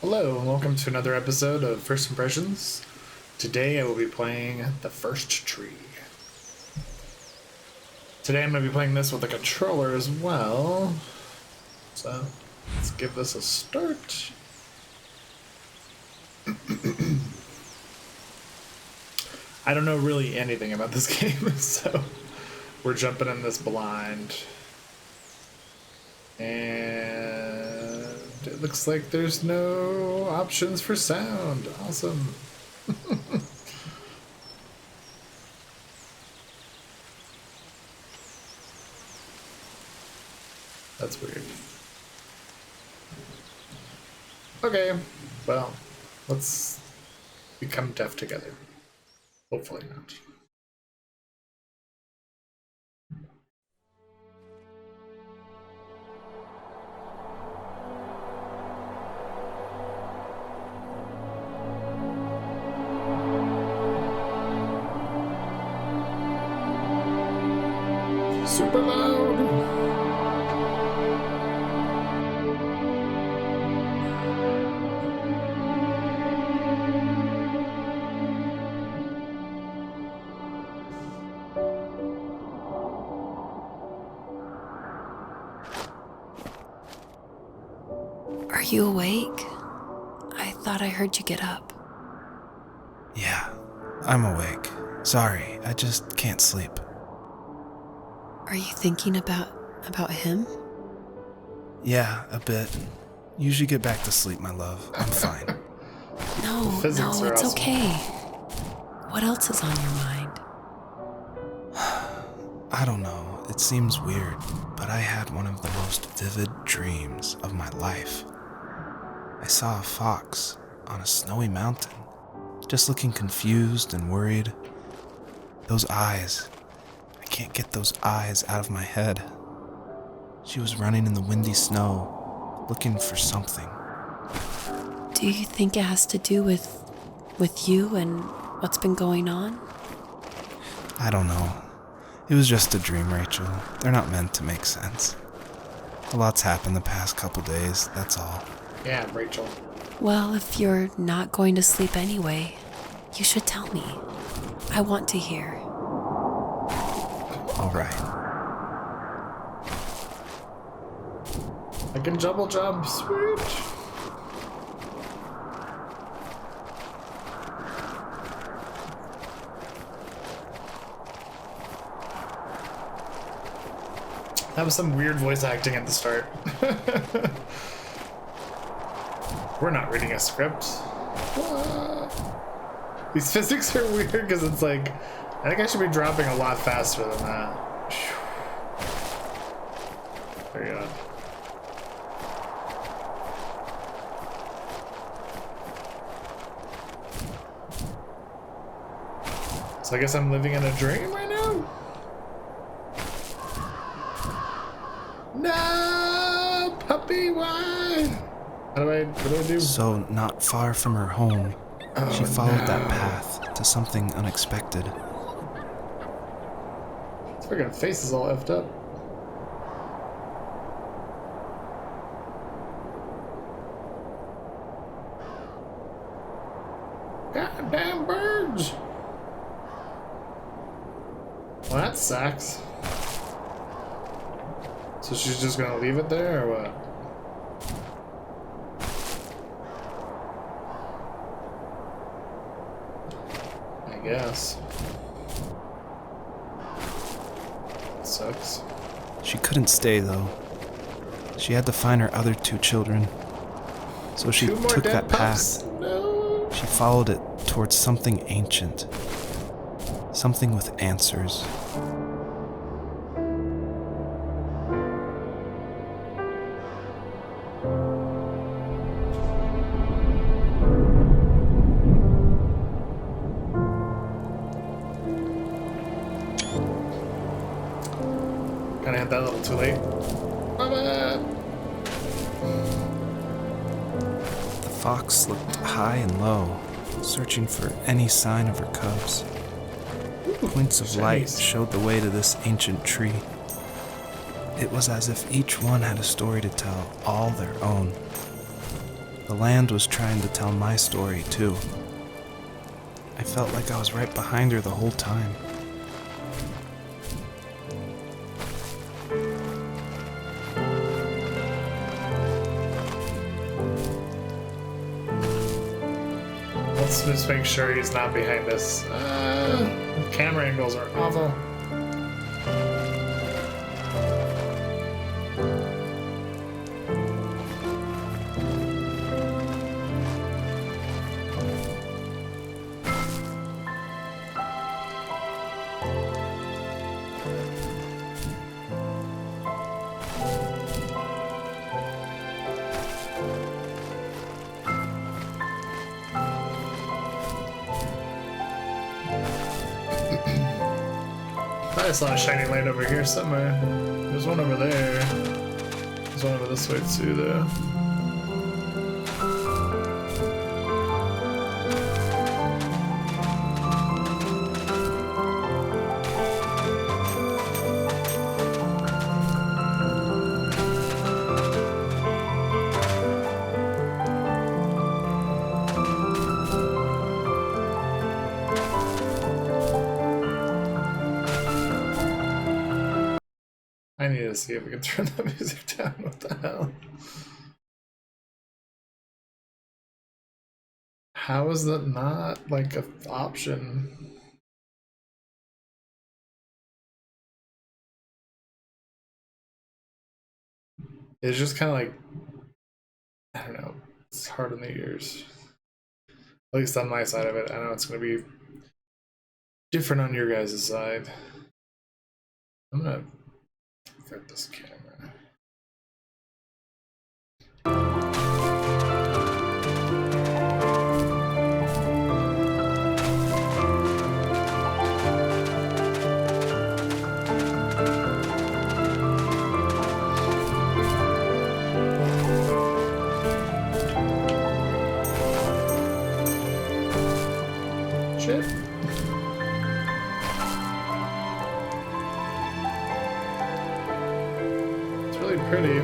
Hello, and welcome to another episode of First Impressions. Today I will be playing The First Tree. Today I'm going to be playing this with a controller as well. So, let's give this a start. I don't know really anything about this game, so we're jumping in this blind. And it looks like there's no options for sound. Awesome. That's weird. Okay, well, let's become deaf together. Hopefully not. Super loud. Are you awake? I thought I heard you get up. Yeah, I'm awake. Sorry, I just can't sleep. Are you thinking about him? Yeah, a bit. Usually get back to sleep, my love. I'm fine. No, Physics are it's awesome. okay. What else is on your mind? I don't know. It seems weird, but I had one of the most vivid dreams of my life. I saw a fox on a snowy mountain, just looking confused and worried. Those eyes. I can't get those eyes out of my head. She was running in the windy snow, looking for something. Do you think it has to do with you and what's been going on? I don't know. It was just a dream, Rachel. They're not meant to make sense. A lot's happened the past couple days, that's all. Yeah, Rachel. Well, if you're not going to sleep anyway, you should tell me. I want to hear. All right. I can double jump. Sweet. That was some weird voice acting at the start. We're not reading a script. These physics are weird because it's like, I think I should be dropping a lot faster than that. There you go. So I guess I'm living in a dream right now? No, puppy, why? What do I do? So, not far from her home, she followed that path to something unexpected. This freaking face is all effed up. Goddamn birds! Well, that sucks. So she's just gonna leave it there, or what? I guess. Sucks. She couldn't stay, though. She had to find her other two children. So she Two more took dead that pups? path. No. She followed it towards something ancient. Something with answers. Kinda hit that a little too late. My bad. The fox looked high and low, searching for any sign of her cubs. Points of light Jeez. showed the way to this ancient tree. It was as if each one had a story to tell, all their own. The land was trying to tell my story, too. I felt like I was right behind her the whole time. Let's just make sure he's not behind us. Camera angles are awful. I saw a shiny light over here somewhere. There's one over there. There's one over this way too, though. I need to see if we can turn the music down. What the hell? How is that not like an option? It's just kind of like, I don't know, it's hard on the ears. At least on my side of it. I know it's going to be different on your guys' side. I'm going to flip this camera. Shit. It's really pretty.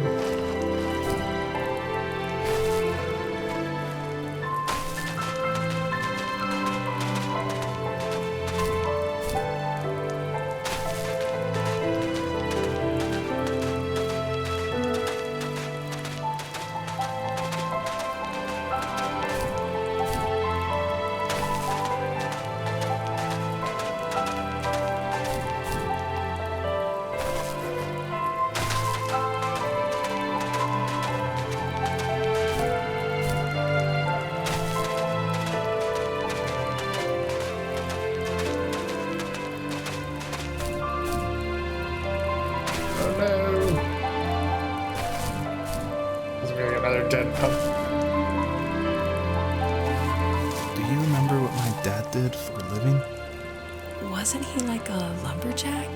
Dead pup. Do you remember what my dad did for a living? Wasn't he like a lumberjack?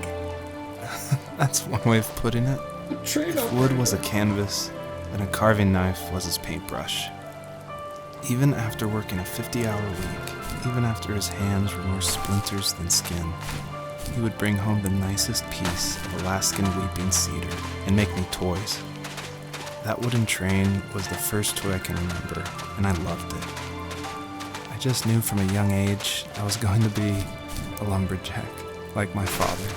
That's one way of putting it. If wood was a canvas, then a carving knife was his paintbrush. Even after working a 50-hour week, even after his hands were more splinters than skin, he would bring home the nicest piece of Alaskan weeping cedar and make me toys. That wooden train was the first toy I can remember, and I loved it. I just knew from a young age I was going to be a lumberjack, like my father.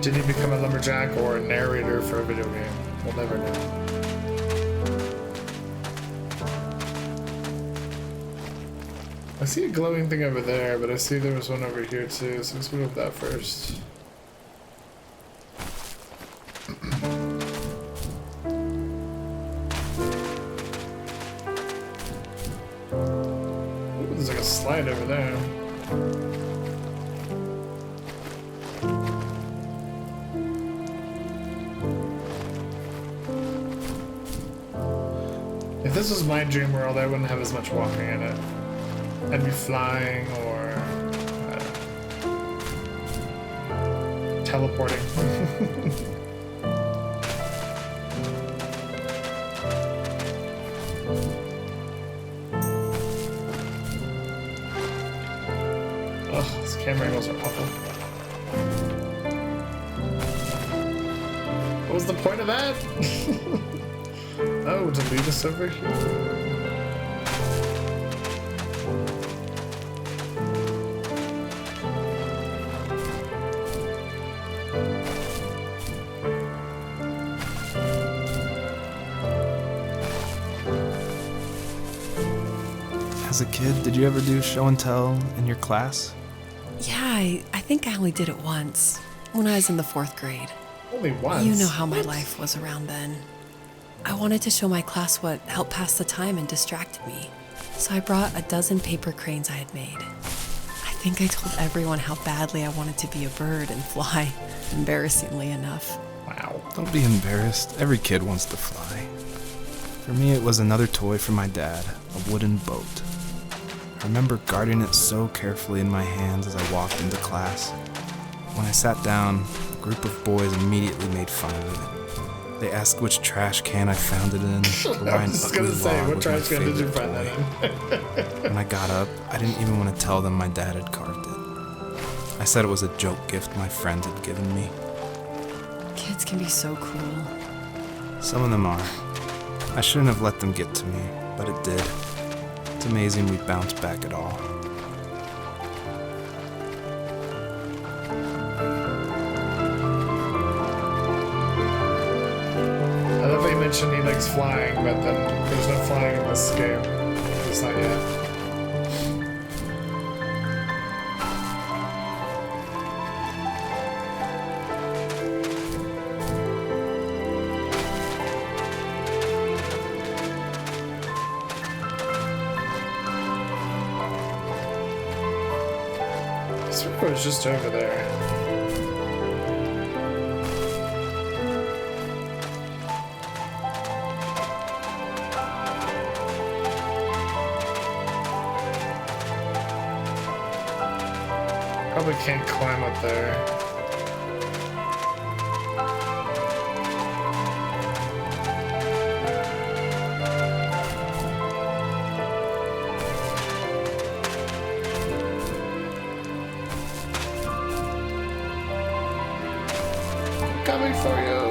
Did he become a lumberjack or a narrator for a video game? We'll never know. I see a glowing thing over there, but I see there was one over here too, so let's move that first. Ooh, there's like a slide over there. If this was my dream world, I wouldn't have as much walking in it. I'd be flying or teleporting. Ugh, these camera angles are awful. What was the point of that? Oh, to lead us over here. As a kid, did you ever do show and tell in your class? Yeah, I think I only did it once, when I was in the 4th grade. Only once? You know how my life was around then. I wanted to show my class what helped pass the time and distracted me. So I brought a dozen paper cranes I had made. I think I told everyone how badly I wanted to be a bird and fly, embarrassingly enough. Wow. Don't be embarrassed. Every kid wants to fly. For me, it was another toy from my dad, a wooden boat. I remember guarding it so carefully in my hands as I walked into class. When I sat down, a group of boys immediately made fun of it. They asked which trash can I found it in, or why I an was just ugly gonna say, log what was my trash can did you favorite find that toy. in? When I got up, I didn't even want to tell them my dad had carved it. I said it was a joke gift my friend had given me. Kids can be so cruel. Some of them are. I shouldn't have let them get to me, but it did. It's amazing we bounced back at all. I love that you mentioned he likes flying, but then there's no flying in this game. It's not yet. This river is just over there. Probably can't climb up there. Coming for you.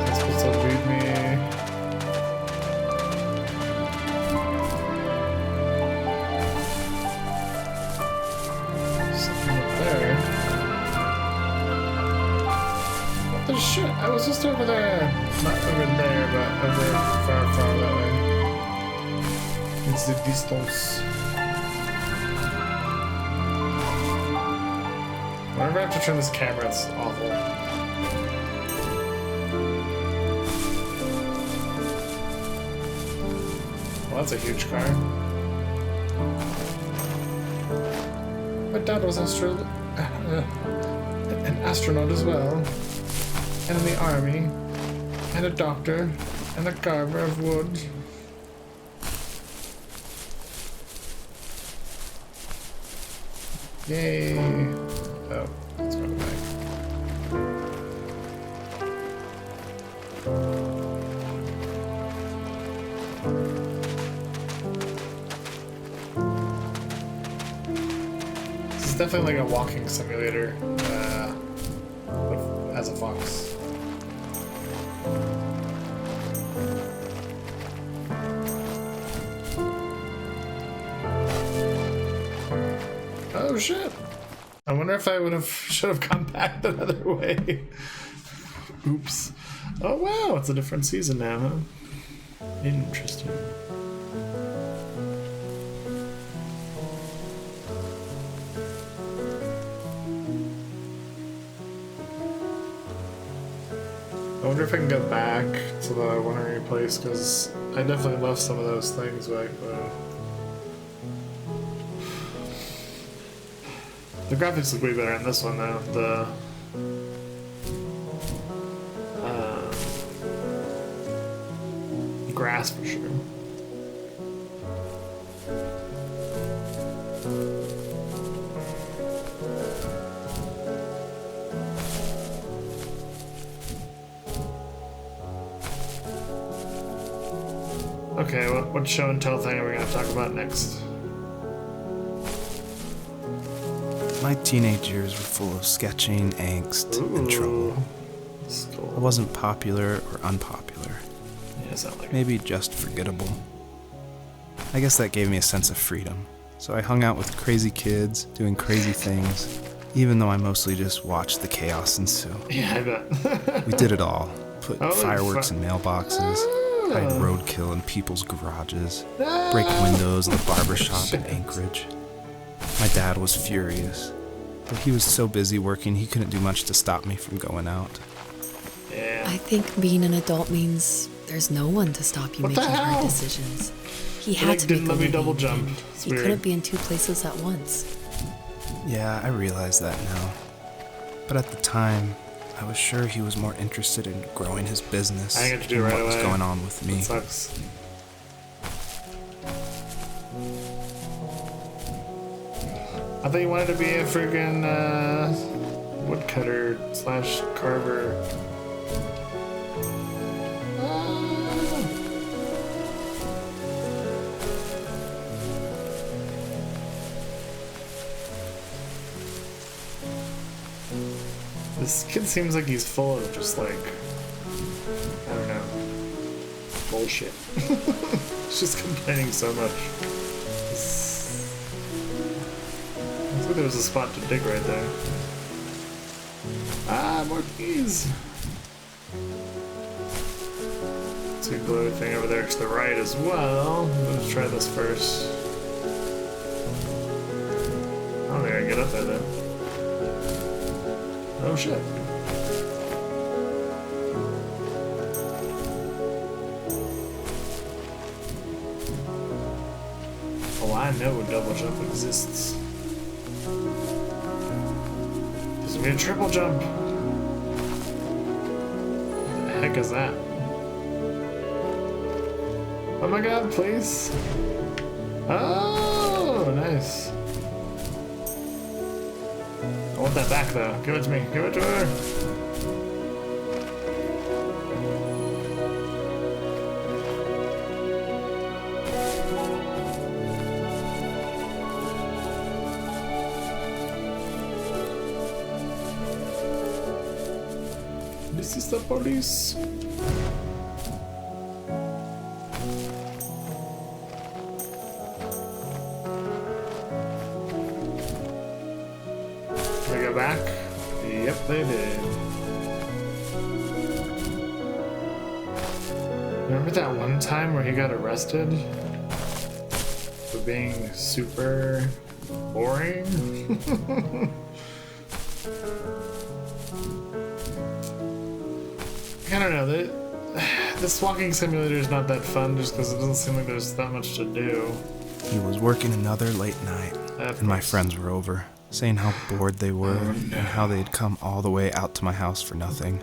That's supposed to lead me. Something up there. What the shit? I was just over there. Not over there, but over far, far that way. It's the distance. Whenever I have to turn this camera, it's awful. Well, that's a huge car. My dad was an astronaut as well, and in the army, and a doctor, and a carver of wood. Yay! Oh, let's go back. This is definitely like a walking simulator, as a fox. Oh shit! I wonder if I should have come back the other way. Oops. Oh wow, it's a different season now, huh? Interesting. I wonder if I can go back to the wintering place, because I definitely love some of those things back then. The graphics look way better in this one now. The grass for sure. Okay, what show and tell thing are we gonna talk about next? My teenage years were full of sketching, angst, and trouble. That's cool. I wasn't popular or unpopular. Yeah, sound like Maybe just forgettable. I guess that gave me a sense of freedom. So I hung out with crazy kids, doing crazy things, even though I mostly just watched the chaos ensue. Yeah, I bet. We did it all. Put Oh, fireworks in mailboxes, hide roadkill in people's garages, break windows in the barbershop in Anchorage. My dad was furious, but he was so busy working he couldn't do much to stop me from going out. Yeah. I think being an adult means there's no one to stop you What the making hard hell? decisions. He It, had like, to didn't make a let me living, double jump. and It's he weird. couldn't be in two places at once. Yeah, I realize that now. But at the time, I was sure he was more interested in growing his business I get to do it than right what was away. going on with me. It sucks. I thought you wanted to be a friggin' woodcutter slash carver. This kid seems like he's full of just like, I don't know, bullshit. He's just complaining so much. Looks like there was a spot to dig right there. Ah, more bees! See a glowy thing over there to the right as well. Let's try this first. I don't think I can get up there though. Oh shit. Oh, I know double jump exists. There's gonna be a triple jump. What the heck is that? Oh my god, please. Oh, nice. I want that back though. Give it to me. Give it to her. This is the police. They go back? Yep, they did. Remember that one time where he got arrested for being super boring? I don't know. This walking simulator is not that fun just because it doesn't seem like there's that much to do. He was working another late night, and my friends were over, saying how bored they were and how they'd come all the way out to my house for nothing.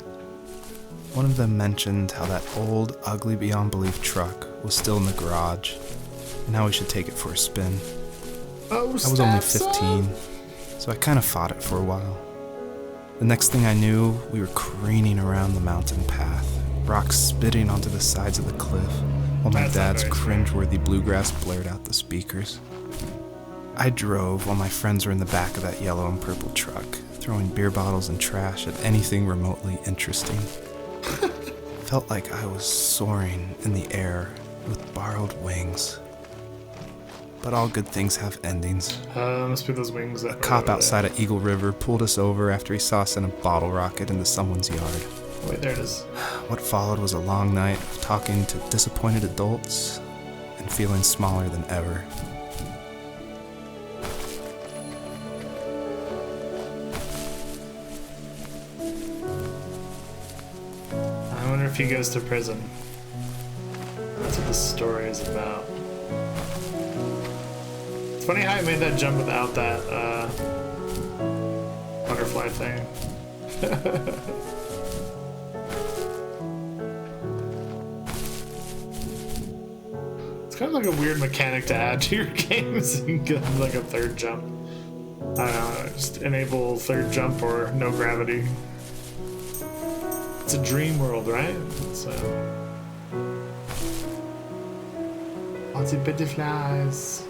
One of them mentioned how that old, ugly beyond belief truck was still in the garage, and how we should take it for a spin. Oh, I was only 15, so I kind of fought it for a while. The next thing I knew, we were careening around the mountain path, rocks spitting onto the sides of the cliff, while my That's not dad's very smart. cringeworthy bluegrass blared out the speakers. I drove while my friends were in the back of that yellow and purple truck, throwing beer bottles and trash at anything remotely interesting. Felt like I was soaring in the air with borrowed wings. But all good things have endings. Must be those wings that A cop outside of Eagle River pulled us over after he saw us send a bottle rocket into someone's yard. Wait, there it is. What followed was a long night of talking to disappointed adults and feeling smaller than ever. I wonder if he goes to prison. That's what this story is about. It's funny how I made that jump without that butterfly thing. It's kind of like a weird mechanic to add to your games. You can get like a third jump. I don't know, just enable third jump or no gravity. It's a dream world, right? So Lots of butterflies.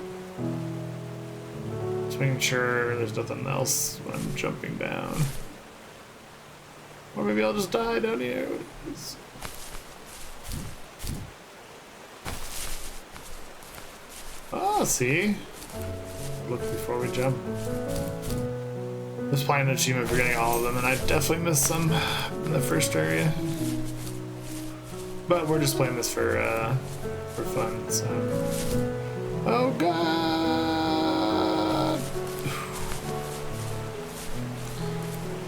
Just making sure there's nothing else when I'm jumping down. Or maybe I'll just die down here. Oh, see? Look before we jump. There's probably an achievement for getting all of them, and I definitely missed some in the first area. But we're just playing this for fun, so. Oh god!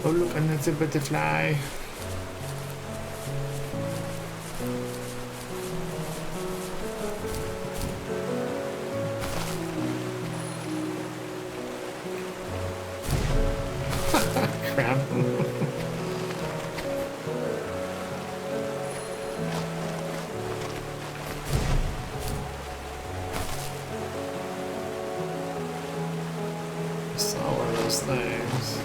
Oh look, and it's a butterfly. Crap. Saw one of those things.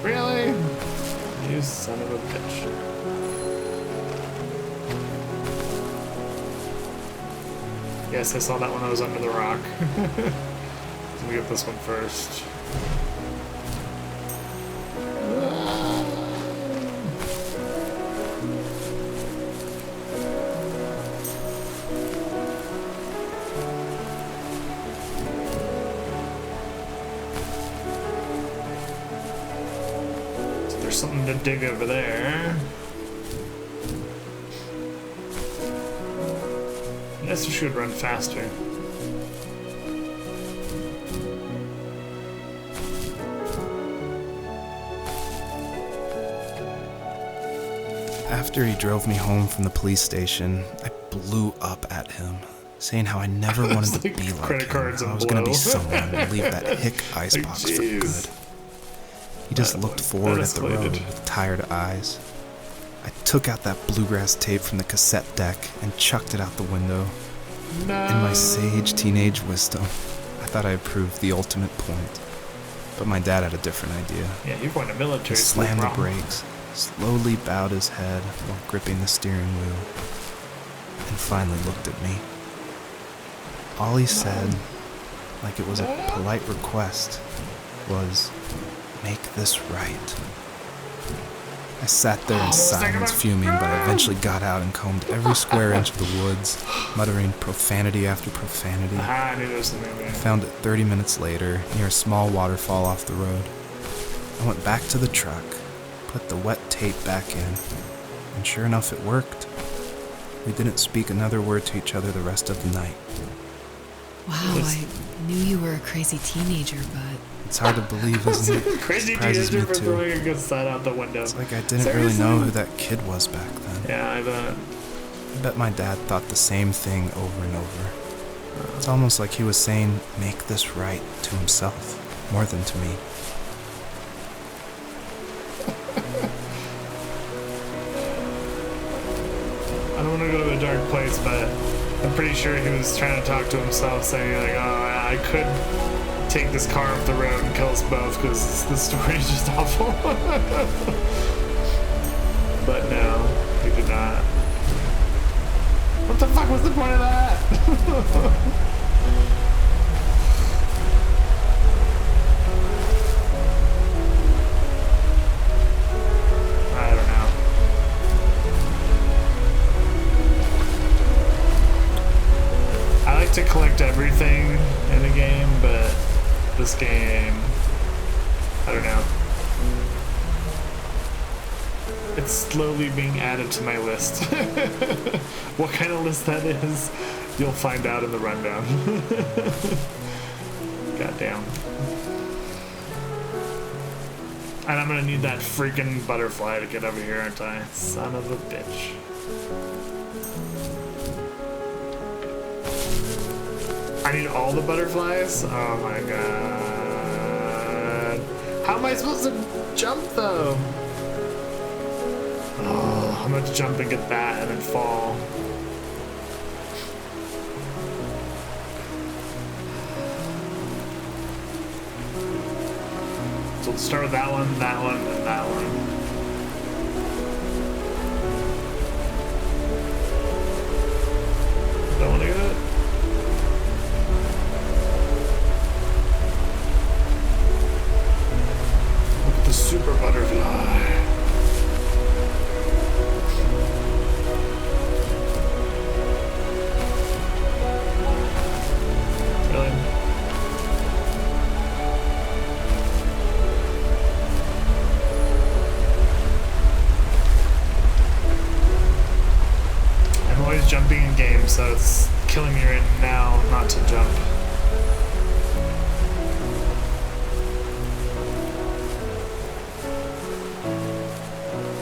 Really? You son of a bitch. Yes, I saw that when I was under the rock. Let me get this one first. So there's something to dig over there. I guess we should run faster. After he drove me home from the police station, I blew up at him, saying how I never wanted to be like credit him. cards I and was going to be blow. someone and leave that hick icebox for jeez. good. He just looked forward at the road escalated. with tired eyes. I took out that bluegrass tape from the cassette deck and chucked it out the window. No. In my sage teenage wisdom, I thought I had proved the ultimate point. But my dad had a different idea. Yeah, you're going to military. He school, slammed the bro. brakes, slowly bowed his head while gripping the steering wheel, and finally looked at me. All he said, like it was a polite request, was, "Make this right." I sat there in silence, fuming, but I eventually got out and combed every square inch of the woods, muttering profanity after profanity. Ah, I knew there was something there. I found it 30 minutes later, near a small waterfall off the road. I went back to the truck, put the wet tape back in, and sure enough, it worked. We didn't speak another word to each other the rest of the night. Wow, I knew you were a crazy teenager, but It's hard to believe, isn't it? Crazy Surprises teenager me for too. throwing a good side out the window. It's like I didn't Seriously? really know who that kid was back then. Yeah, I bet. I bet my dad thought the same thing over and over. It's almost like he was saying, "Make this right," to himself, more than to me. I don't want to go to a dark place, but I'm pretty sure he was trying to talk to himself, saying like, "Oh, I could take this car off the road and kill us both because the story is just awful." But no, he did not. What the fuck was the point of that? I don't know. I like to collect everything in a game, but this game, I don't know. It's slowly being added to my list. What kind of list that is, you'll find out in the rundown. Goddamn. And I'm gonna need that freaking butterfly to get over here, aren't I? Son of a bitch. I need all the butterflies? Oh my god. How am I supposed to jump though? Oh, I'm gonna jump and get that and then fall. So let's start with that one, and that one. always jumping in games, so it's killing me right now not to jump.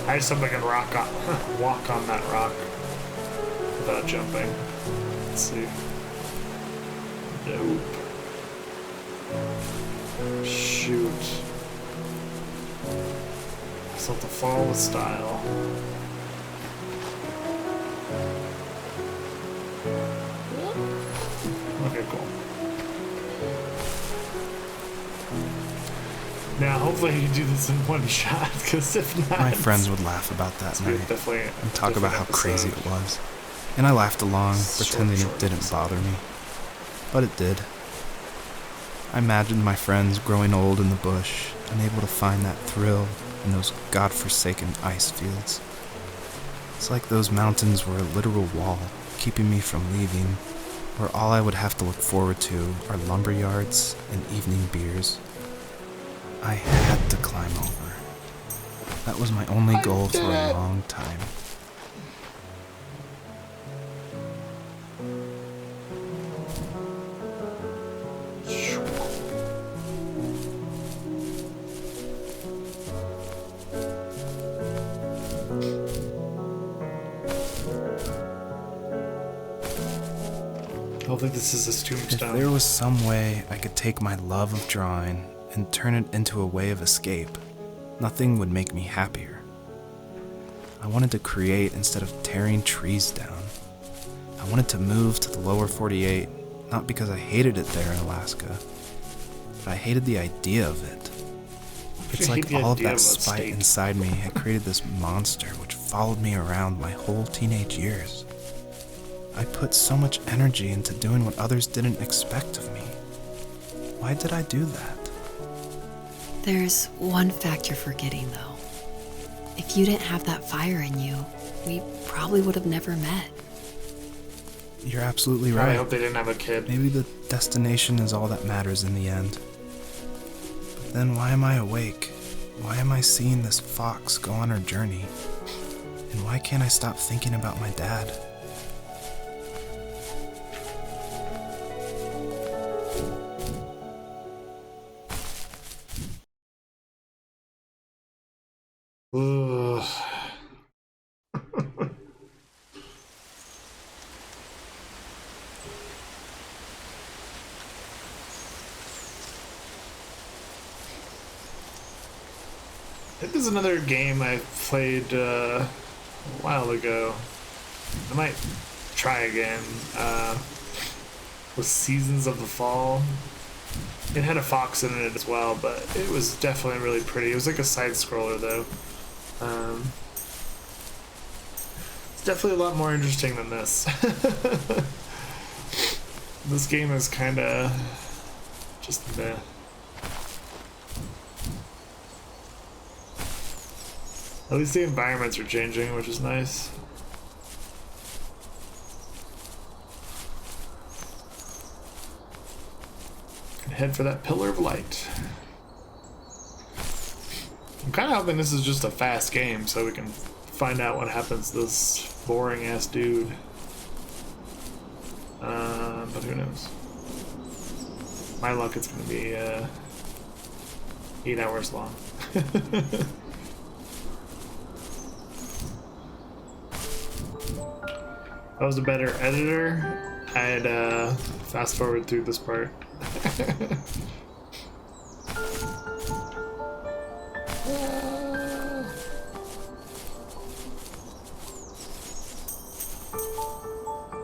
I just hope I can walk on that rock without jumping. Let's see. Nope. Shoot. I still have to follow the style. Okay, cool. Now, hopefully you do this in one shot, because if not... My friends would laugh about that night and talk about how crazy it was. And I laughed along, pretending it didn't bother me. But it did. I imagined my friends growing old in the bush, unable to find that thrill in those godforsaken ice fields. It's like those mountains were a literal wall, keeping me from leaving, where all I would have to look forward to are lumber yards and evening beers. I had to climb over. That was my only goal for a long time. I don't think this is his tombstone. If there was some way I could take my love of drawing and turn it into a way of escape, nothing would make me happier. I wanted to create instead of tearing trees down. I wanted to move to the lower 48, not because I hated it there in Alaska, but I hated the idea of it. It's like all of that spite inside me had created this monster which followed me around my whole teenage years. I put so much energy into doing what others didn't expect of me. Why did I do that? There's one fact you're forgetting, though. If you didn't have that fire in you, we probably would have never met. You're absolutely right. I hope they didn't have a kid. Maybe the destination is all that matters in the end. But then why am I awake? Why am I seeing this fox go on her journey? And why can't I stop thinking about my dad? Ugh. This is another game I played a while ago. I might try again. With Seasons of the Fall. It had a fox in it as well, but it was definitely really pretty. It was like a side scroller though. It's definitely a lot more interesting than this. This game is kind of just meh. At least the environments are changing, which is nice. Head for that pillar of light. I'm kind of hoping this is just a fast game so we can find out what happens to this boring ass dude. But who knows? My luck, it's gonna be 8 hours long. If I was a better editor, I'd fast forward through this part.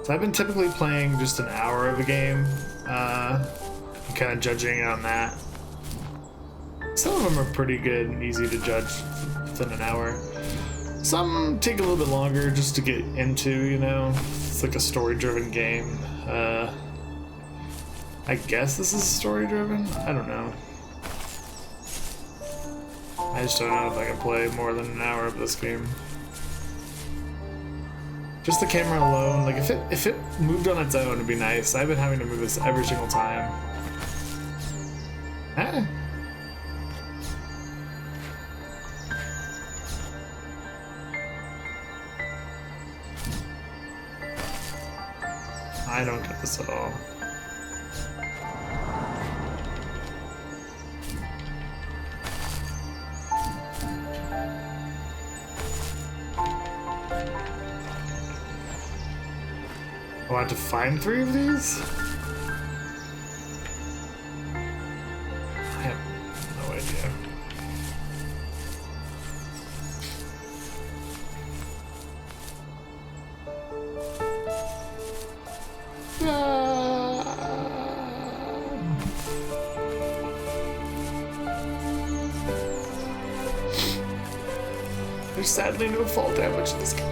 So I've been typically playing just an hour of a game, and kind of judging on that. Some of them are pretty good and easy to judge within an hour. Some take a little bit longer just to get into, you know. It's like a story-driven game. I guess this is story-driven? I don't know. I just don't know if I can play more than an hour of this game. Just the camera alone, like if it moved on its own, it'd be nice. I've been having to move this every single time. Ah. I don't get this at all. I want to find 3 of these? I have no idea. There's sadly no fall damage in this game.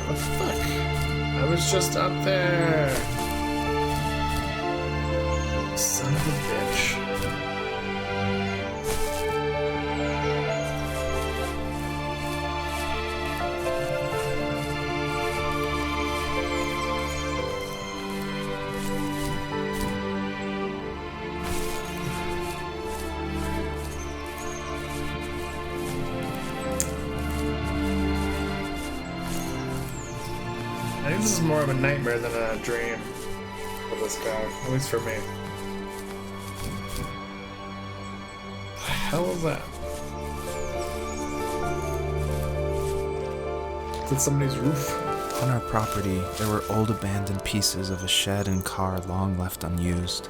What the fuck? I was just up there. Son of a bitch. I think this is more of a nightmare than a dream for this guy, at least for me. What the hell is that? Is it somebody's roof? On our property, there were old abandoned pieces of a shed and car long left unused.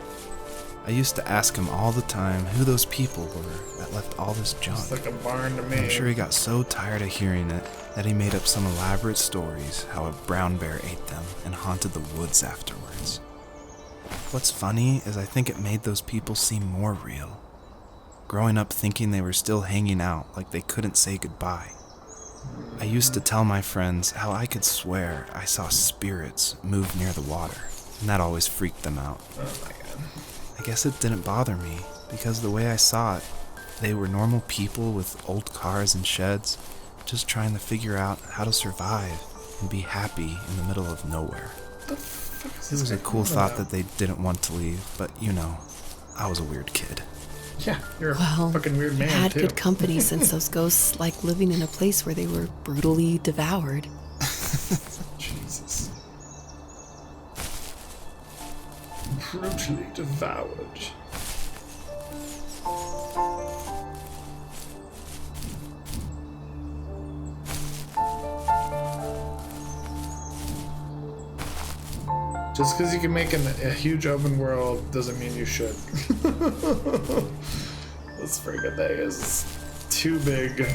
I used to ask him all the time who those people were that left all this junk. It's like a barn to me. I'm sure he got so tired of hearing it that he made up some elaborate stories how a brown bear ate them and haunted the woods afterwards. What's funny is I think it made those people seem more real. Growing up thinking they were still hanging out like they couldn't say goodbye. I used to tell my friends how I could swear I saw spirits move near the water, and that always freaked them out. Oh my god. I guess it didn't bother me, because the way I saw it, they were normal people with old cars and sheds, just trying to figure out how to survive and be happy in the middle of nowhere. What the fuck is It this was a guy cool talking thought about? that they didn't want to leave, but you know, I was a weird kid. Yeah, you're a Well, fucking weird man, had too. good company since those ghosts like living in a place where they were brutally devoured. Jesus. Brutally devoured. Just because you can make a huge open world doesn't mean you should. This friggin' thing is too big.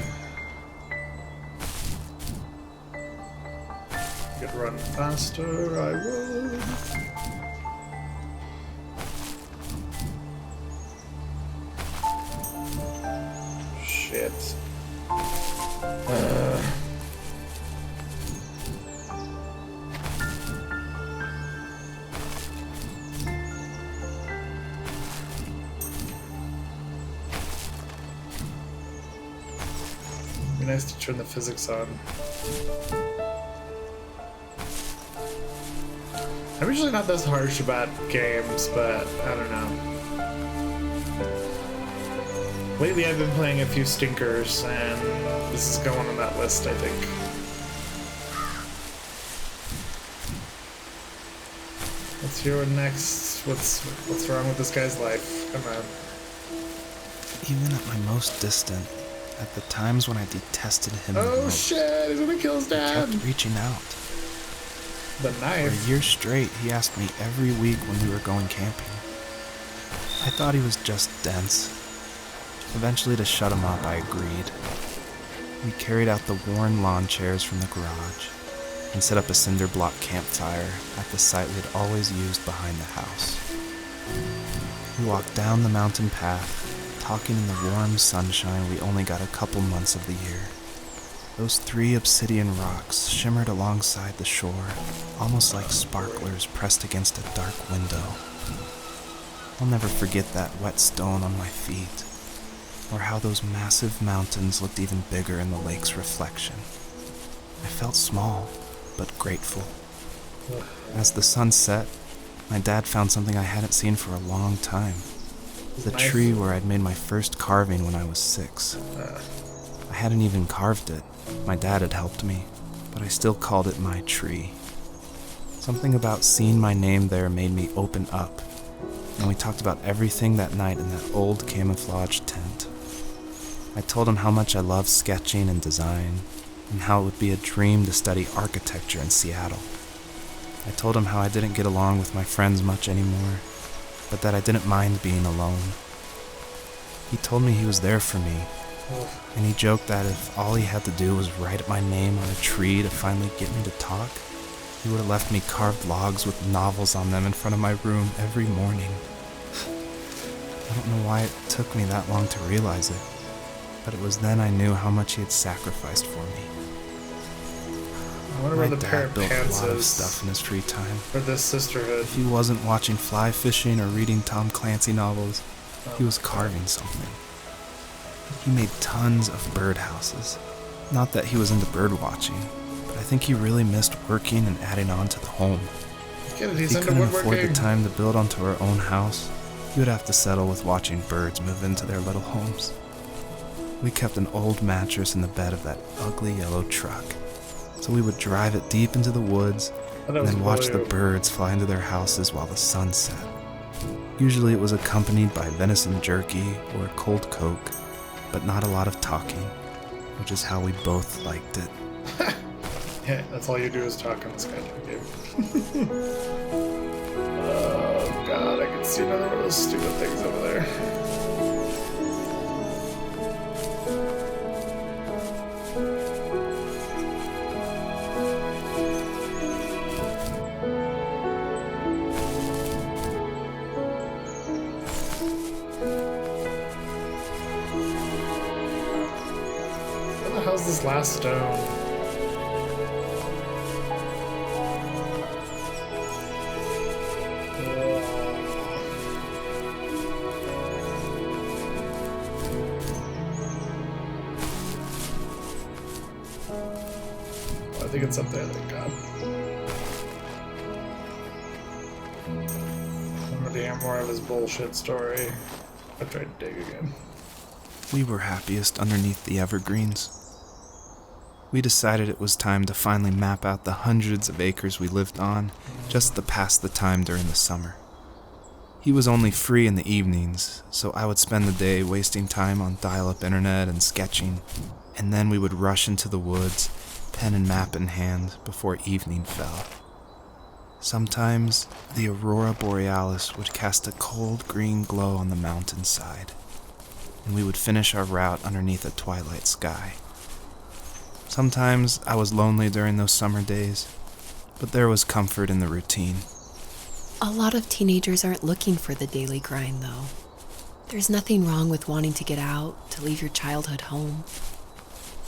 Could run faster, I would. Shit. Be nice to turn the physics on. I'm usually not this harsh about games, but I don't know. Lately I've been playing a few stinkers, and this is going on that list, I think. Let's hear what next. What's wrong with this guy's life? Come on. Even at my most distant, at the times when I detested him the Oh most, shit, he's gonna kill his he dad! kept reaching out. The For knife. a year straight, he asked me every week when we were going camping. I thought he was just dense. Eventually, to shut him up, I agreed. We carried out the worn lawn chairs from the garage and set up a cinder block campfire at the site we had always used behind the house. We walked down the mountain path, talking in the warm sunshine we only got a couple months of the year. Those 3 obsidian rocks shimmered alongside the shore, almost like sparklers pressed against a dark window. I'll never forget that wet stone on my feet, or how those massive mountains looked even bigger in the lake's reflection. I felt small, but grateful. As the sun set, my dad found something I hadn't seen for a long time. The Nice. tree where I'd made my first carving when I was 6. I hadn't even carved it. My dad had helped me, but I still called it my tree. Something about seeing my name there made me open up, and we talked about everything that night in that old camouflage tent. I told him how much I loved sketching and design, and how it would be a dream to study architecture in Seattle. I told him how I didn't get along with my friends much anymore, but that I didn't mind being alone. He told me he was there for me, and he joked that if all he had to do was write my name on a tree to finally get me to talk, he would have left me carved logs with novels on them in front of my room every morning. I don't know why it took me that long to realize it, but it was then I knew how much he had sacrificed for me. I wonder My where the pair dad of built a pants lot of is stuff in his free time. for this sisterhood. If he wasn't watching fly fishing or reading Tom Clancy novels, he was carving something. He made tons of birdhouses. Not that he was into bird watching, but I think he really missed working and adding on to the home. Get it, If he's he into couldn't afford the woodworking. time to build onto our own house, he would have to settle with watching birds move into their little homes. We kept an old mattress in the bed of that ugly yellow truck, so we would drive it deep into the woods and then watch the birds fly into their houses while the sun set. Usually it was accompanied by venison jerky or a cold Coke, but not a lot of talking, which is how we both liked it. Yeah, that's all you do is talk in this goddamn game. Oh god, I can see another one of those stupid things over there. Where the hell's this last stone? I think it's up there, thank God. I'm ready to hear more of his bullshit story. I tried to dig again. We were happiest underneath the evergreens. We decided it was time to finally map out the hundreds of acres we lived on, just to pass the time during the summer. He was only free in the evenings, so I would spend the day wasting time on dial-up internet and sketching, and then we would rush into the woods, pen and map in hand, before evening fell. Sometimes, the aurora borealis would cast a cold green glow on the mountainside, and we would finish our route underneath a twilight sky. Sometimes I was lonely during those summer days, but there was comfort in the routine. A lot of teenagers aren't looking for the daily grind, though. There's nothing wrong with wanting to get out, to leave your childhood home.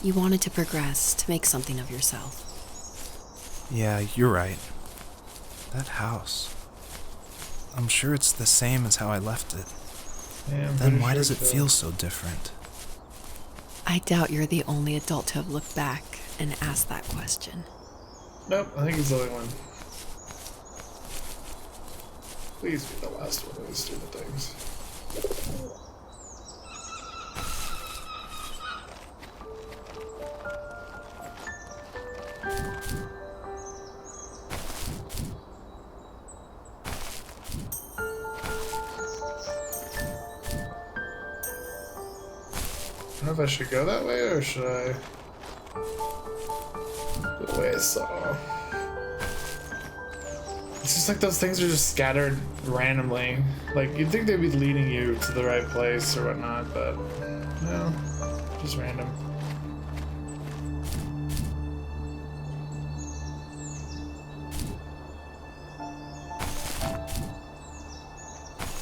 You wanted to progress, to make something of yourself. Yeah, you're right. That house. I'm sure it's the same as how I left it. Yeah, I'm Then pretty why sure does it so. feel so different? I doubt you're the only adult to have looked back and asked that question. Nope, I think he's the only one. Please be the last one of these stupid things. I don't know if I should go that way or should I go the way I saw. It's just like those things are just scattered randomly. Like you'd think they'd be leading you to the right place or whatnot, but no, just random.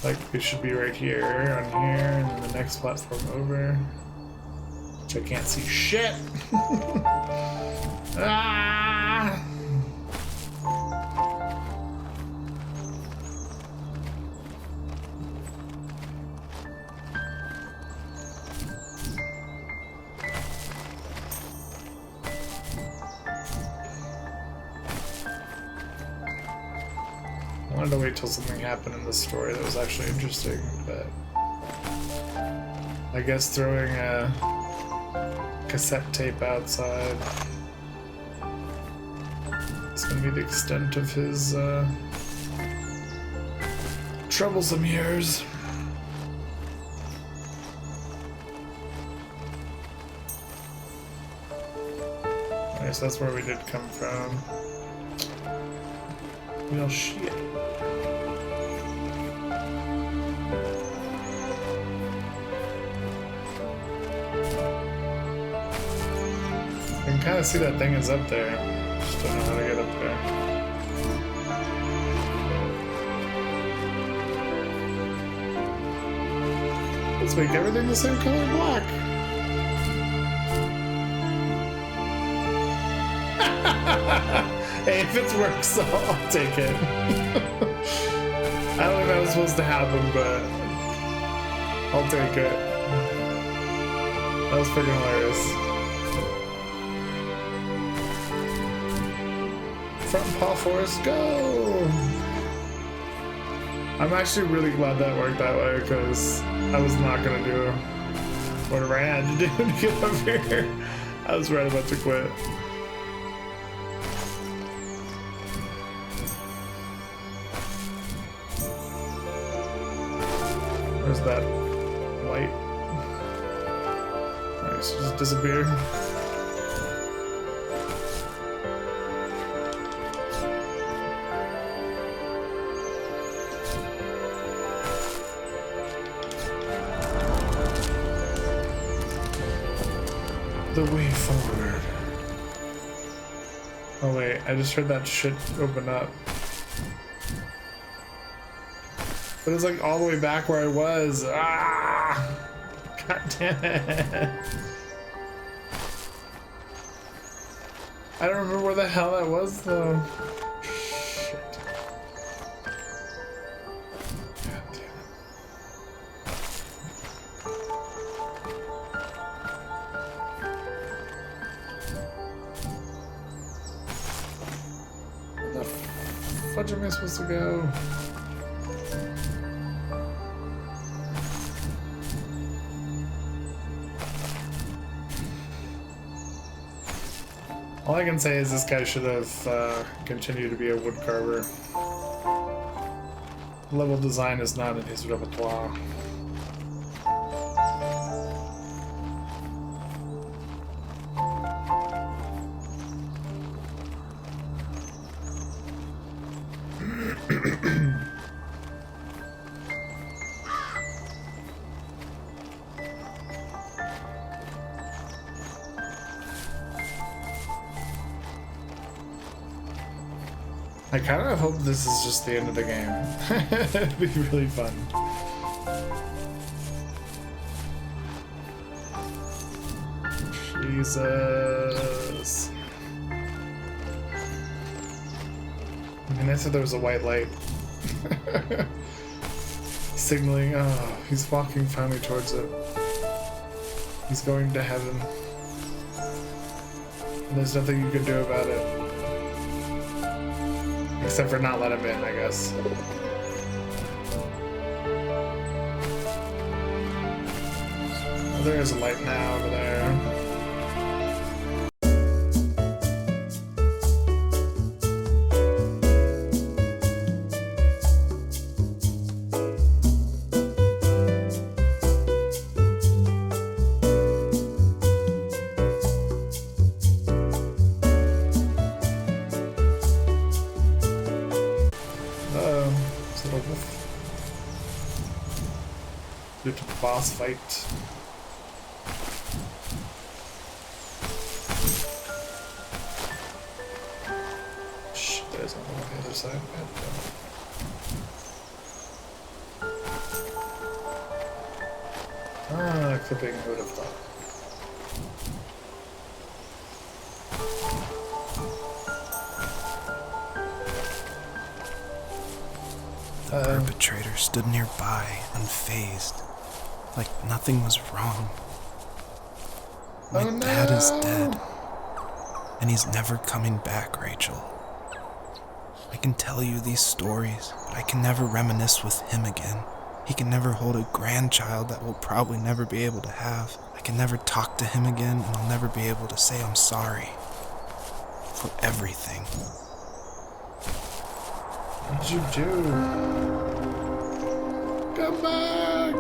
Like it should be right here, on here, and then the next platform over. Which I can't see shit. Ah! wanted to wait till something happened in the story that was actually interesting, but I guess throwing a cassette tape outside is gonna be the extent of his troublesome years. Alright, so that's where we did come from. Well, shit. I can kind of see that thing is up there. Just don't know how to get up there. Let's make everything the same color black. Hey, if it works, I'll take it. I don't think that was supposed to happen, but I'll take it. That was freaking hilarious. Front paw force, go! I'm actually really glad that worked that way, because I was not gonna do whatever I had to do to get up here. I was right about to quit. Where's that light? Nice, just disappeared. The way forward. Oh wait, I just heard that shit open up. But it's like all the way back where I was. Ah! God damn it. I don't remember where the hell that was though. Shit. God damn it. Where the fudge am I supposed to go? All I can say is this guy should have continued to be a woodcarver. Level design is not in his repertoire. I kind of hope this is just the end of the game. It'd be really fun. Jesus. I mean, I said there was a white light. Signaling, oh, he's walking finally towards it. He's going to heaven. And there's nothing you can do about it. Except for not let him in, I guess. Oh, there is a light now over there. Due to the boss fight. Shh, there's one on the other side. Ah, clipping, who would have thought. The perpetrator stood nearby, unfazed, like nothing was wrong. My dad is dead, and he's never coming back, Rachel. I can tell you these stories, but I can never reminisce with him again. He can never hold a grandchild that we'll probably never be able to have. I can never talk to him again, and I'll never be able to say I'm sorry for everything. What did you do? Come back!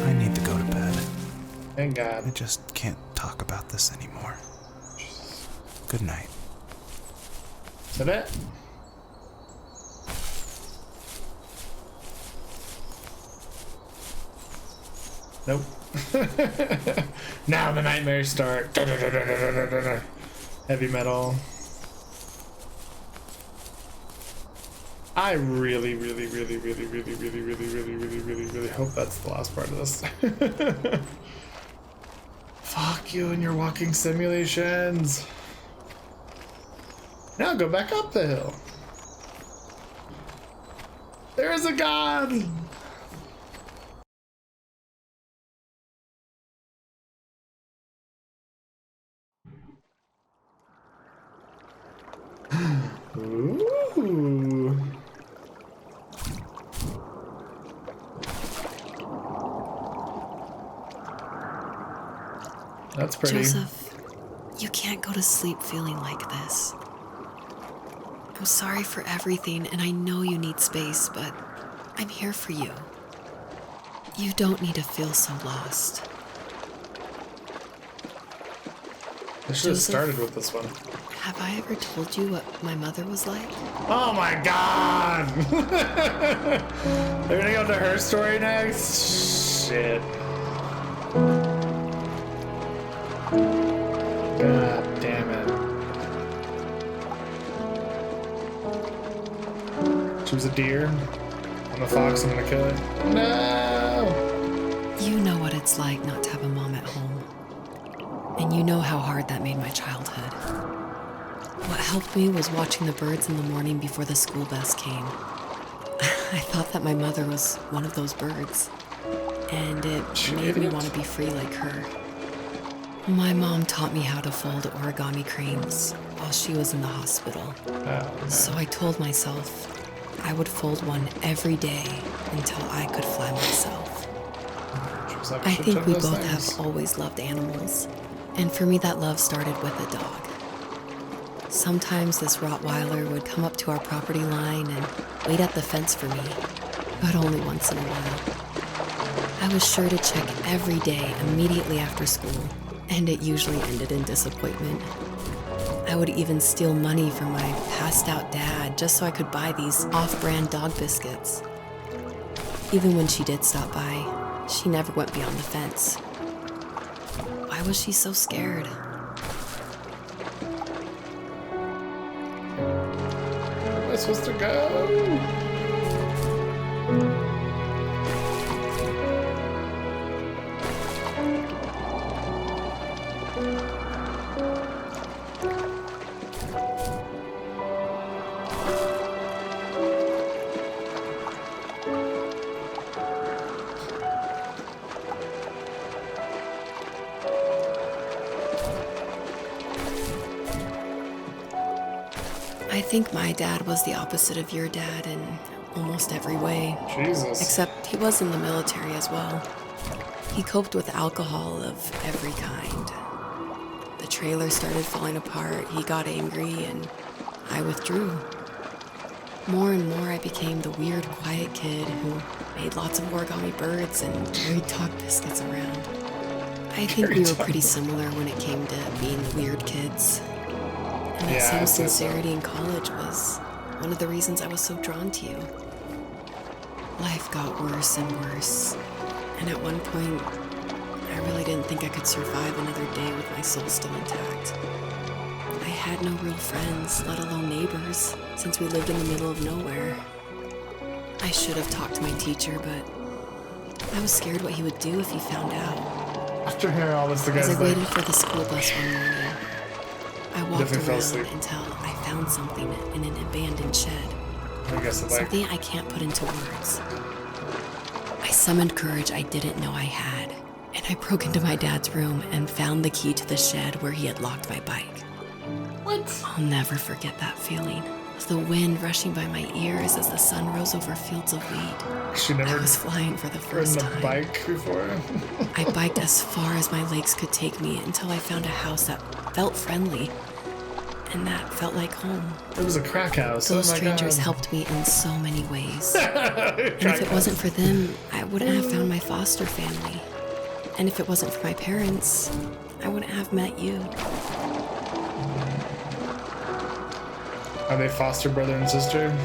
I need to go to bed. Thank God. I just can't talk about this anymore. Good night. Is that it? Nope. Now the nightmares start. Heavy metal. I really hope that's the last part of this. Fuck you and your walking simulations. Now go back up the hill. There is a god. Ooh. That's pretty. Joseph, you can't go to sleep feeling like this. I'm sorry for everything, and I know you need space, but I'm here for you. You don't need to feel so lost. I should have Joseph, started with this one. Have I ever told you what my mother was like? Oh my god! They're gonna go to her story next? Shit. God damn it. She was a deer. I'm a fox, I'm gonna kill it. No! You know what it's like not to have a mom at home. And you know how hard that made my childhood. What helped me was watching the birds in the morning before the school bus came. I thought that my mother was one of those birds, and it made me want to be free like her. My mom taught me how to fold origami cranes while she was in the hospital. So I told myself I would fold one every day until I could fly myself. I think we both have always loved animals, and for me that love started with a dog. Sometimes this Rottweiler would come up to our property line and wait at the fence for me, but only once in a while. I was sure to check every day immediately after school, and it usually ended in disappointment. I would even steal money from my passed-out dad just so I could buy these off-brand dog biscuits. Even when she did stop by, she never went beyond the fence. Why was she so scared? Where am I supposed to go? I think my dad was the opposite of your dad in almost every way. Jesus. Except he was in the military as well. He coped with alcohol of every kind. The trailer started falling apart, he got angry, and I withdrew. More and more I became the weird, quiet kid who made lots of origami birds and carried dog biscuits around. I think we were pretty similar when it came to being the weird kids. And that Yeah, same I'd say so. sincerity in college was one of the reasons I was so drawn to you. Life got worse and worse, and at one point, I really didn't think I could survive another day with my soul still intact. I had no real friends, let alone neighbors, since we lived in the middle of nowhere. I should have talked to my teacher, but I was scared what he would do if he found out. After hearing all this, the As guy's I like, waited for the school bus one morning, I walked Definitely fell around asleep. until I found something in an abandoned shed. I guess it's like, Something I can't put into words. I summoned courage I didn't know I had, and I broke into my dad's room and found the key to the shed where he had locked my bike. what? I'll never forget that feeling of the wind rushing by my ears as the sun rose over fields of wheat. She I never was flying for the ridden first a time. bike before. I biked as far as my legs could take me until I found a house that felt friendly and that felt like home. It was a crack house. Those oh my strangers God. helped me in so many ways. Crack And if it house. wasn't for them, I wouldn't have found my foster family. And if it wasn't for my parents, I wouldn't have met you. Are they foster brother and sister?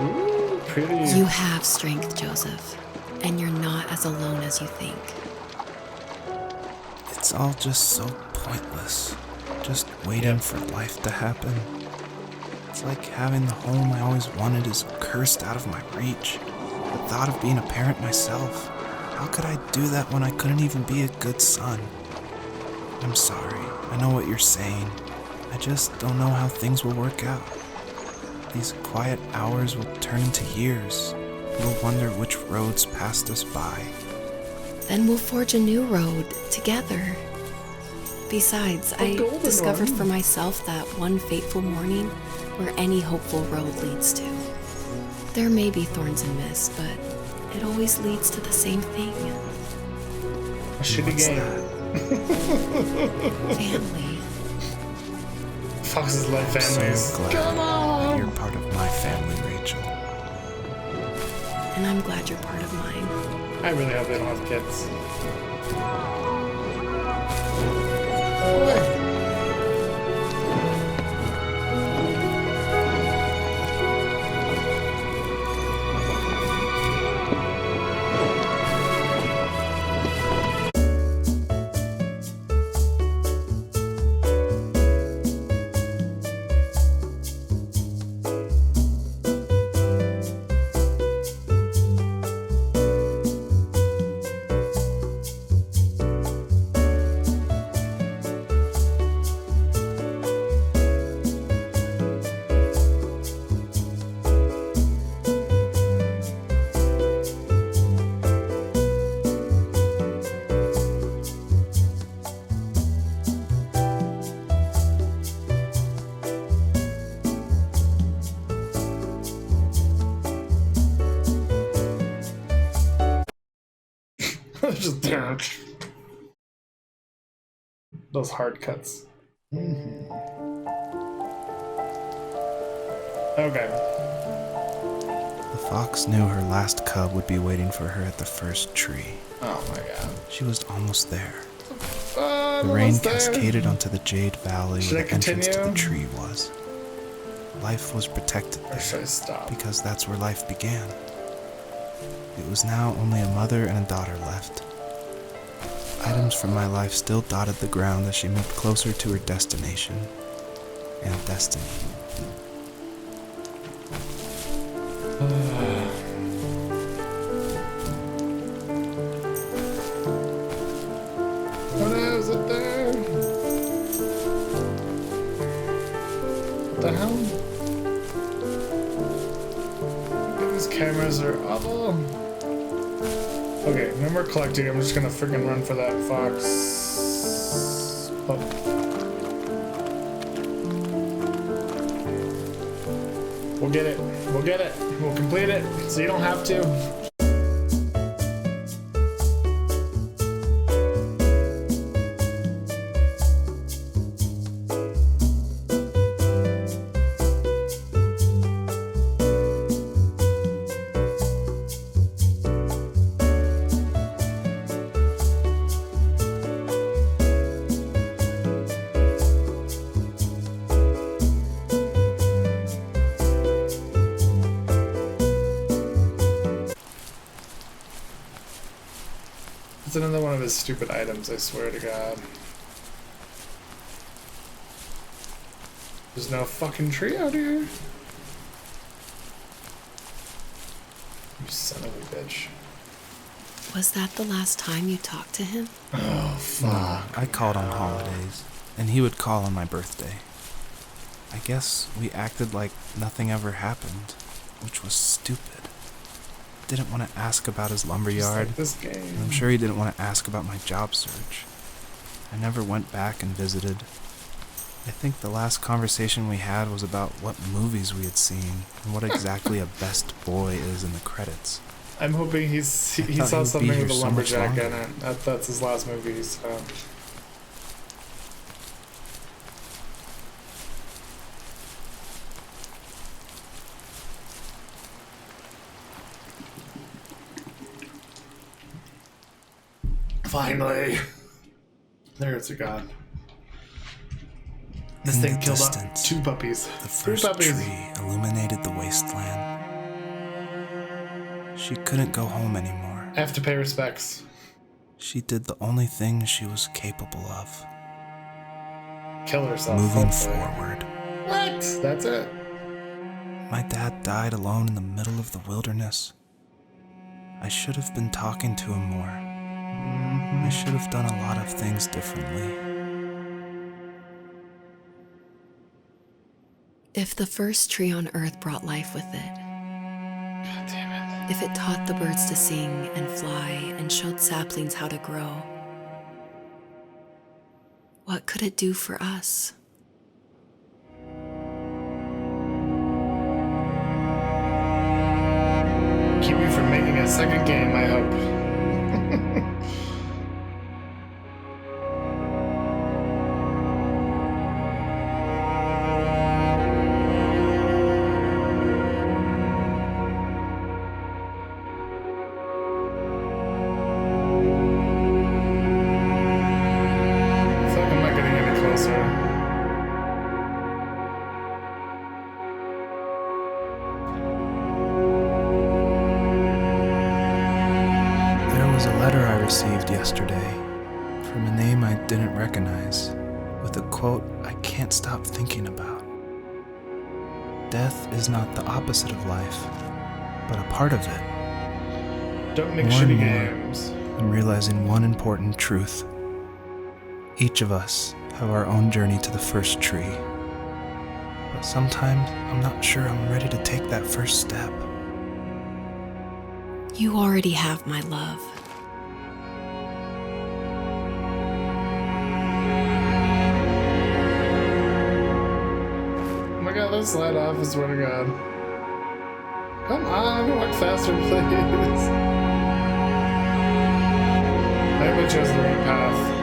Ooh, pretty. You have strength, Joseph, and you're not as alone as you think. It's all just so pointless. Just waiting for life to happen. It's like having the home I always wanted is cursed out of my reach. The thought of being a parent myself. How could I do that when I couldn't even be a good son? I'm sorry. I know what you're saying. I just don't know how things will work out. These quiet hours will turn into years. We'll wonder which roads passed us by. Then we'll forge a new road together. Besides, I golden discovered one. for myself that one fateful morning where any hopeful road leads to. There may be thorns and mist, but it always leads to the same thing. A shitty What's game. that? Family. Foxes love I'm families. so glad Come on! that you're part of my family, Rachel. And I'm glad you're part of mine. I really hope they don't have kids. Just dark. Those hard cuts. Okay. The fox knew her last cub would be waiting for her at the first tree. Oh my God. She was almost there. I'm The rain almost there. cascaded onto the Jade Valley Should where I the entrance to the continue? tree was. Life was protected Or should I there stop? because that's where life began. It was now only a mother and a daughter left. Items from my life still dotted the ground as she moved closer to her destination and destiny. What is it there? What the hell? These cameras are awful. Okay, no more collecting. I'm just gonna freaking run for that fox. Oh. We'll get it. We'll get it. We'll complete it, so you don't have to. another one of his stupid items, I swear to God. There's no fucking tree out here. You son of a bitch. Was that the last time you talked to him? Oh, fuck. I called on holidays, and he would call on my birthday. I guess we acted like nothing ever happened, which was stupid. Didn't want to ask about his lumberyard. Like this game. And I'm sure he didn't want to ask about my job search. I never went back and visited. I think the last conversation we had was about what movies we had seen and what exactly a best boy is in the credits. I'm hoping he thought saw he'd be something here with a so much lumberjack in longer. it. That's his last movie, so. Finally. There's a god. This In thing the killed distance, 2 puppies. The 3 first puppies. tree illuminated the wasteland. She couldn't go home anymore. I have to pay respects. She did the only thing she was capable of. Kill herself. Moving hopefully. forward. What? That's it. My dad died alone in the middle of the wilderness. I should have been talking to him more. I should have done a lot of things differently. If the first tree on Earth brought life with it, God damn it. if it taught the birds to sing and fly and showed saplings how to grow, what could it do for us? Keep you from making a second game, I hope. I feel like I'm not getting any closer. There was a letter I received yesterday from a name I didn't recognize, with a quote I can't stop thinking about. Death is not the opposite of life, but a part of it. Don't make More and shitty more. games. I'm realizing one important truth. Each of us have our own journey to the first tree. But sometimes I'm not sure I'm ready to take that first step. You already have my love. Oh my god, let's let off, I swear to god. Come on, walk faster, please. I hope I chose the right path.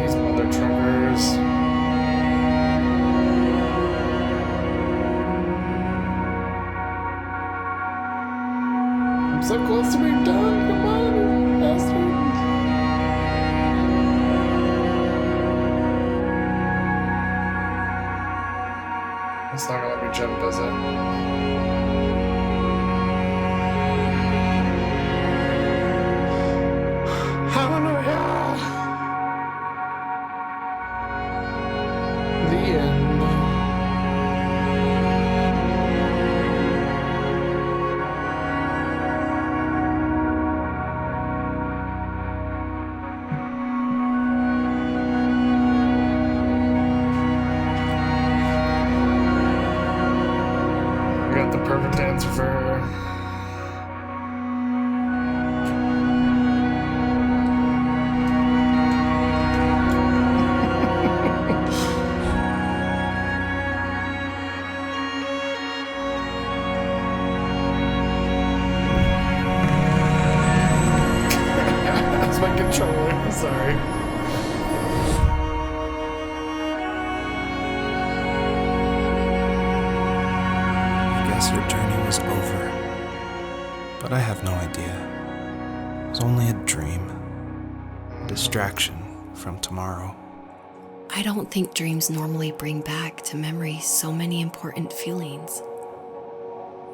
These mother truckers. I'm so close to being done. Come on, bastard. It's not gonna let me jump, is it? Hallelujah! The end. I got the perfect answer for her. That's my controller. I'm sorry. I guess your journey was over. But I have no idea. It was only a dream. A distraction from tomorrow. I don't think dreams normally bring back to memory so many important feelings.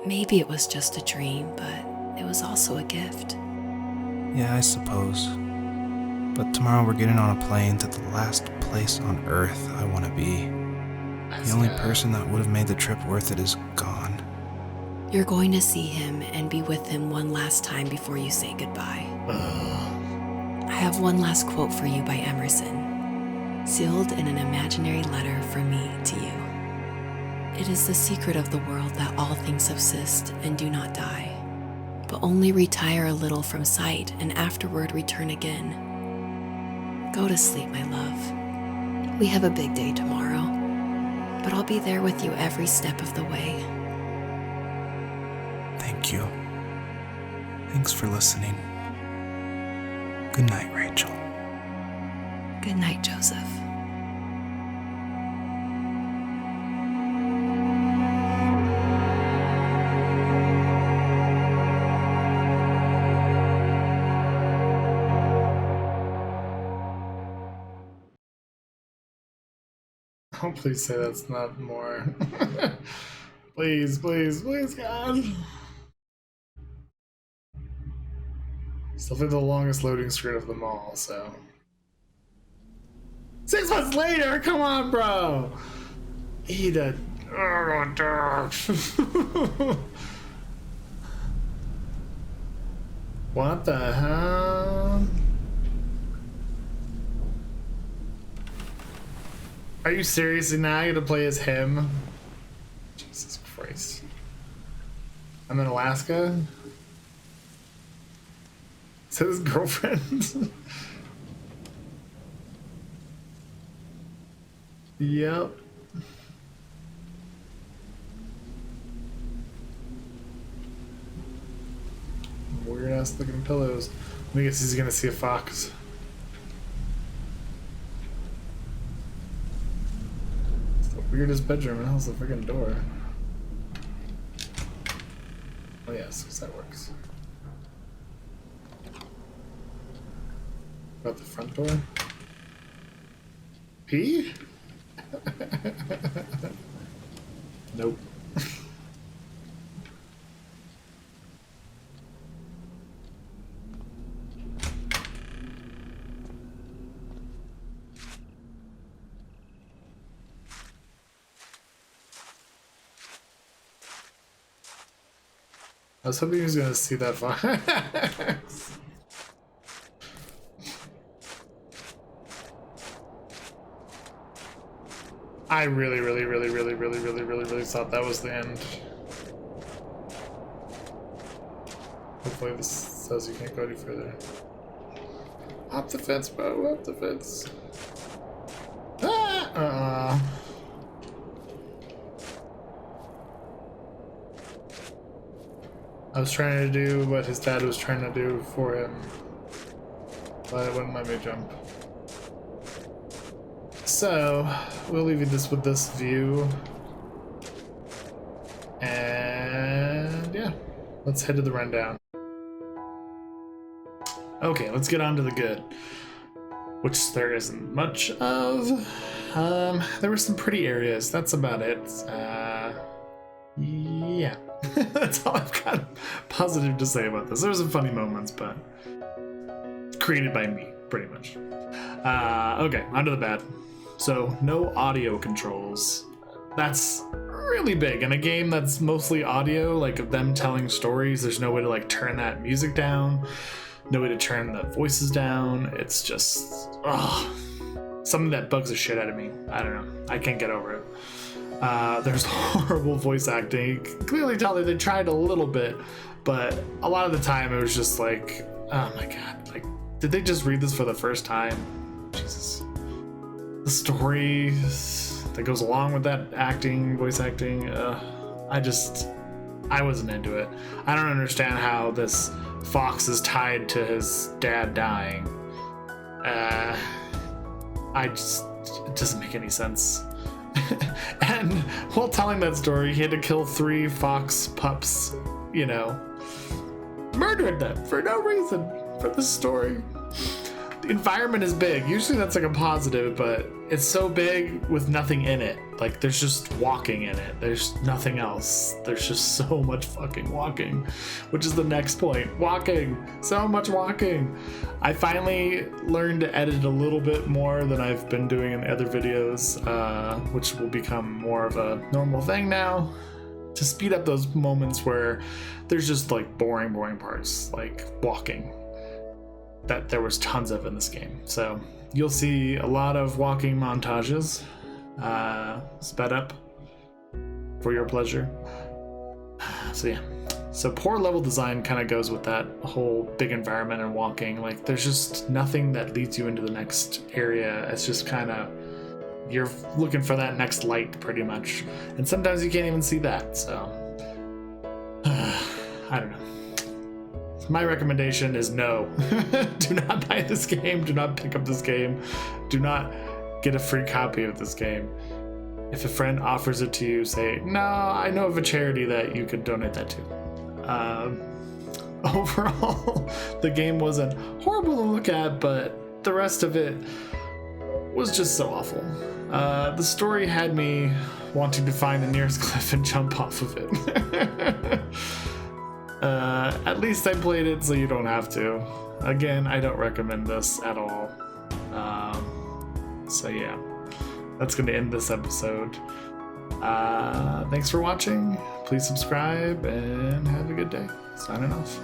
Maybe it was just a dream, but it was also a gift. Yeah, I suppose. But tomorrow we're getting on a plane to the last place on Earth I want to be. The only person that would have made the trip worth it is gone. You're going to see him and be with him one last time before you say goodbye. I have one last quote for you by Emerson, sealed in an imaginary letter from me to you. It is the secret of the world that all things subsist and do not die, but only retire a little from sight and afterward return again. Go to sleep, my love. We have a big day tomorrow, but I'll be there with you every step of the way. Thank you. Thanks for listening. Good night, Rachel. Good night, Joseph. Oh, please say that's not more. Please, please, please, God. Still think the longest loading screen of them all, so. 6 months later? Come on, bro! Eat a. What the hell? Are you seriously now gonna play as him? Jesus Christ. I'm in Alaska? Is that his girlfriend? Yep. Weird ass looking pillows. I guess he's gonna see a fox. It's the weirdest bedroom. How's the freaking door? Oh yes, that works. About the front door? P? Nope. I was hoping he was gonna see that fox. I really thought that was the end. Hopefully this says you can't go any further. Hop the fence, bro. Hop the fence. Ah! I was trying to do what his dad was trying to do for him, but it wouldn't let me jump. So, we'll leave you this with this view. And yeah, let's head to the rundown. Okay, let's get on to the good, which there isn't much of. There were some pretty areas, that's about it. Yeah, that's all I've got positive to say about this. There were some funny moments, but created by me, pretty much. Okay, on to the bad. So, no audio controls. That's really big. In a game that's mostly audio, like of them telling stories, there's no way to like turn that music down, no way to turn the voices down. It's just, something that bugs the shit out of me. I don't know. I can't get over it. There's horrible voice acting. You can clearly tell that they tried a little bit, but a lot of the time it was just like, oh my god, like, did they just read this for the first time? Jesus. The story that goes along with that acting, voice acting, I wasn't into it. I don't understand how this fox is tied to his dad dying. It doesn't make any sense. And while telling that story, he had to kill 3 fox pups, you know, murdered them for no reason for this story. environment is big. Usually that's like a positive, but it's so big with nothing in it. Like there's just walking in it. There's nothing else. There's just so much fucking walking, which is the next point. Walking, so much walking. I finally learned to edit a little bit more than I've been doing in the other videos, which will become more of a normal thing now, to speed up those moments where there's just like boring parts, like walking, that there was tons of in this game. So you'll see a lot of walking montages, sped up for your pleasure. So yeah, so poor level design kind of goes with that whole big environment and walking. Like there's just nothing that leads you into the next area. It's just kind of, you're looking for that next light pretty much, and sometimes you can't even see that. So I don't know. My recommendation is no. Do not buy this game. Do not pick up this game. Do not get a free copy of this game. If a friend offers it to you, say, no, I know of a charity that you could donate that to. Overall, the game wasn't horrible to look at, but the rest of it was just so awful. The story had me wanting to find the nearest cliff and jump off of it. At least I played it so you don't have to. Again, I don't recommend this at all. So yeah, that's going to end this episode. Thanks for watching. Please subscribe and have a good day. Signing off.